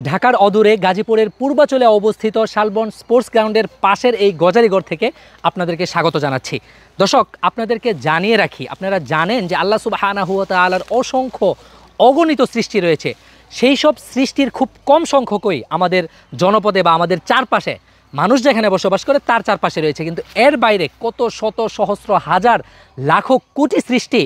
ঢাকার অদূরে গাজীপুরের পূর্বাচলে অবস্থিত শালবন স্পোর্টস গ্রাউন্ডের পাশের এই গজারিঘর থেকে আপনাদেরকে স্বাগত জানাচ্ছি। দর্শক, আপনাদেরকে জানিয়ে রাখি, আপনারা জানেন যে আল্লাহ সুবহানাহু ওয়া তাআলার অসংখ্য অগণিত সৃষ্টি রয়েছে। সেই সব সৃষ্টির খুব কম সংখ্যকই আমাদের জনপদে বা আমাদের চারপাশে মানুষ যেখানে বসবাস করে তার চারপাশে রয়েছে, কিন্তু এর বাইরে কত শত সহস্র হাজার লাখো কোটি সৃষ্টি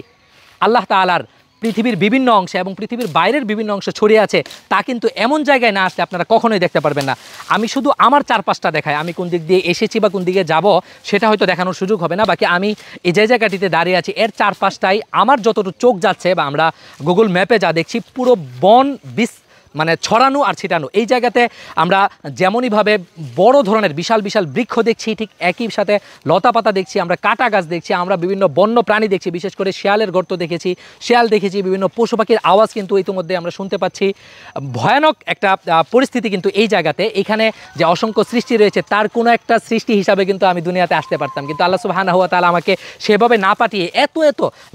আল্লাহ তাআলার পৃথিবীর বিভিন্ন অংশে এবং পৃথিবীর বাইরের বিভিন্ন অংশে ছড়িয়ে আছে। তা কিন্তু এমন জায়গায় না আসলে আপনারা কখনোই দেখতে পারবেন না। আমি শুধু আমার চারপাশটা দেখাই, আমি কোন দিক দিয়ে এসেছি বা কোন দিকে যাব সেটা হয়তো দেখানোর সুযোগ হবে না। বাকি আমি এই যে জায়গাটিতে দাঁড়িয়ে আছি এর চারপাশটাই আমার যতটুকু চোখ যাচ্ছে বা আমরা গুগল ম্যাপে যা দেখছি পুরো বন মানে ছড়ানো আর ছিটানো। এই জায়গাতে আমরা যেমনইভাবে বড় ধরনের বিশাল বিশাল বৃক্ষ দেখছি, ঠিক একই সাথে লতাপাতা দেখছি, আমরা কাটা গাছ দেখছি, আমরা বিভিন্ন বন্য প্রাণী দেখছি, বিশেষ করে শিয়ালের গর্ত দেখেছি, শিয়াল দেখেছি, বিভিন্ন পশু পাখির আওয়াজ কিন্তু ইতিমধ্যে আমরা শুনতে পাচ্ছি। ভয়ানক একটা পরিস্থিতি কিন্তু এই জায়গাতে। এখানে যে অসংখ্য সৃষ্টি রয়েছে তার কোনো একটা সৃষ্টি হিসাবে কিন্তু আমি দুনিয়াতে আসতে পারতাম, কিন্তু আল্লাহ সুবহানাহু ওয়া তাআলা আমাকে সেভাবে না পাঠিয়ে এত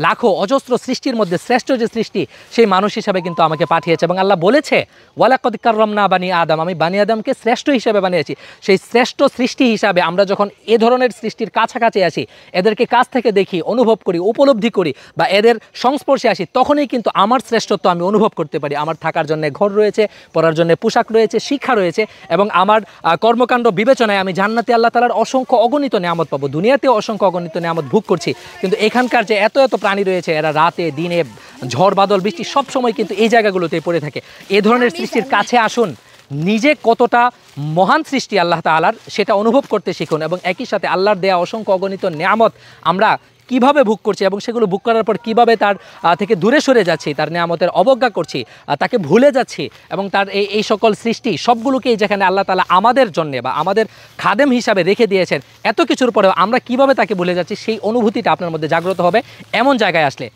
লাখো অজস্র সৃষ্টির মধ্যে শ্রেষ্ঠ যে সৃষ্টি সেই মানুষ হিসাবে কিন্তু আমাকে পাঠিয়েছে। এবং আল্লাহ বলেছে, ওয়ালাকাদ কাররামনা বানি আদম, আমি বানি আদমকে শ্রেষ্ঠ হিসাবে বানিয়েছি। সেই শ্রেষ্ঠ সৃষ্টি হিসাবে আমরা যখন এ ধরনের সৃষ্টির কাছাকাছি আসি, এদেরকে কাছ থেকে দেখি, অনুভব করি, উপলব্ধি করি বা এদের সংস্পর্শে আসি, তখনই কিন্তু আমার শ্রেষ্ঠত্ব আমি অনুভব করতে পারি। আমার থাকার জন্য ঘর রয়েছে, পরার জন্য পোশাক রয়েছে, শিক্ষা রয়েছে এবং আমার কর্মকাণ্ড বিবেচনায় আমি জান্নাতে আল্লাহ তাআলার অসংখ্য অগণিত নিয়ামত পাবো। দুনিয়াতেও অসংখ্য অগণিত নিয়ামত ভোগ করছি, কিন্তু এখানকার যে এত প্রাণী রয়েছে এরা রাতে দিনে ঝড় বাদল বৃষ্টি সব সময় কিন্তু এই জায়গাগুলোতে পড়ে থাকে। এ ধরনের সৃষ্টির কাছে আসুন, নিজে কতটা মহান সৃষ্টি আল্লাহ তাআলার সেটা অনুভব করতে শিখুন এবং একই সাথে আল্লাহর দেয়া অসংখ্য অগণিত নিয়ামত আমরা কিভাবে ভোগ করছি এবং সেগুলো ভোগ করার পর কিভাবে তার থেকে দূরে সরে যাচ্ছি, তার নিয়ামতের অবজ্ঞা করছি, তাকে ভুলে যাচ্ছি এবং তার এই সকল সৃষ্টি সবগুলোকেই যেখানে আল্লাহ তাআলা আমাদের জন্য বা আমাদের খাদেম হিসাবে রেখে দিয়েছেন, এত কিছুর পরেও আমরা কিভাবে তাকে ভুলে যাচ্ছি সেই অনুভূতিটা আপনার মধ্যে জাগ্রত হবে এমন জায়গায় আসলে।